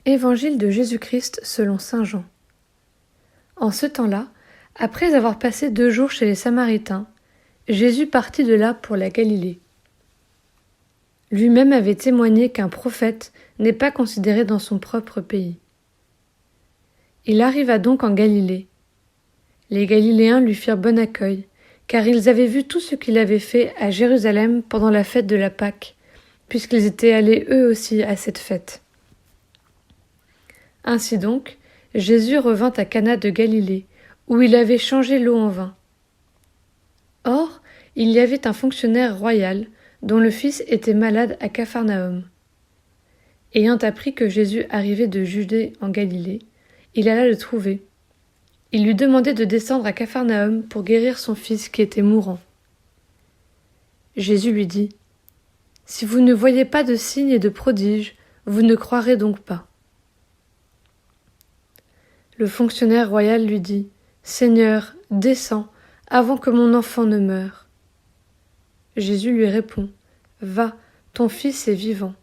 Évangile de Jésus-Christ selon saint Jean. En ce temps-là, après avoir passé 2 jours chez les Samaritains, Jésus partit de là pour la Galilée. Lui-même avait témoigné qu'un prophète n'est pas considéré dans son propre pays. Il arriva donc en Galilée. Les Galiléens lui firent bon accueil, car ils avaient vu tout ce qu'il avait fait à Jérusalem pendant la fête de la Pâque, puisqu'ils étaient allés eux aussi à cette fête. Ainsi donc, Jésus revint à Cana de Galilée, où il avait changé l'eau en vin. Or, il y avait un fonctionnaire royal, dont le fils était malade à Capharnaüm. Ayant appris que Jésus arrivait de Judée en Galilée, il alla le trouver. Il lui demandait de descendre à Capharnaüm pour guérir son fils qui était mourant. Jésus lui dit : « Si vous ne voyez pas de signes et de prodiges, vous ne croirez donc pas. » Le fonctionnaire royal lui dit : « Seigneur, descends, avant que mon enfant ne meure. » Jésus lui répond : « Va, ton fils est vivant. »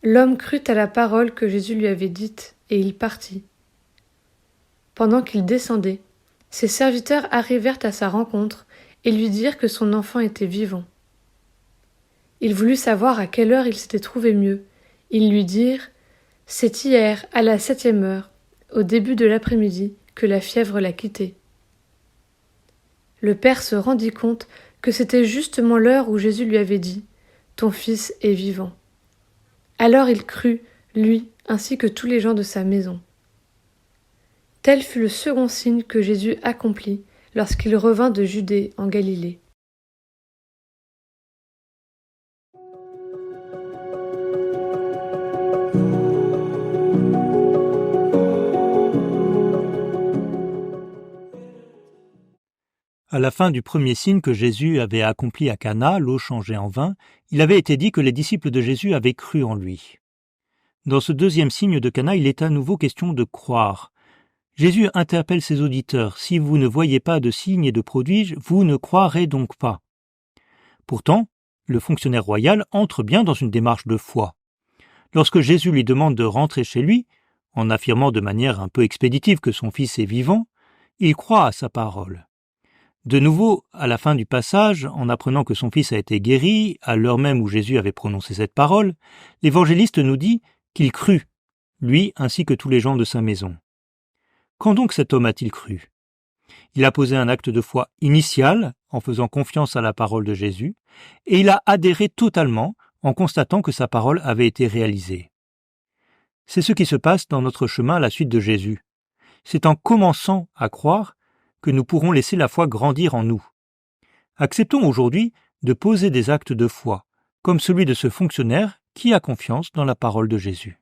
L'homme crut à la parole que Jésus lui avait dite, et il partit. Pendant qu'il descendait, ses serviteurs arrivèrent à sa rencontre et lui dirent que son enfant était vivant. Il voulut savoir à quelle heure il s'était trouvé mieux. Ils lui dirent : « C'est hier, à la 7e heure, au début de l'après-midi, que la fièvre l'a quitté. » Le père se rendit compte que c'était justement l'heure où Jésus lui avait dit : « Ton fils est vivant. » Alors il crut, lui, ainsi que tous les gens de sa maison. Tel fut le second signe que Jésus accomplit lorsqu'il revint de Judée en Galilée. À la fin du premier signe que Jésus avait accompli à Cana, l'eau changée en vin, il avait été dit que les disciples de Jésus avaient cru en lui. Dans ce deuxième signe de Cana, il est à nouveau question de croire. Jésus interpelle ses auditeurs : « Si vous ne voyez pas de signes et de prodiges, vous ne croirez donc pas. » Pourtant, le fonctionnaire royal entre bien dans une démarche de foi. Lorsque Jésus lui demande de rentrer chez lui, en affirmant de manière un peu expéditive que son fils est vivant, il croit à sa parole. De nouveau, à la fin du passage, en apprenant que son fils a été guéri, à l'heure même où Jésus avait prononcé cette parole, l'évangéliste nous dit qu'il crut, lui ainsi que tous les gens de sa maison. Quand donc cet homme a-t-il cru ? Il a posé un acte de foi initial, en faisant confiance à la parole de Jésus, et il a adhéré totalement en constatant que sa parole avait été réalisée. C'est ce qui se passe dans notre chemin à la suite de Jésus. C'est en commençant à croire que nous pourrons laisser la foi grandir en nous. Acceptons aujourd'hui de poser des actes de foi, comme celui de ce fonctionnaire qui a confiance dans la parole de Jésus.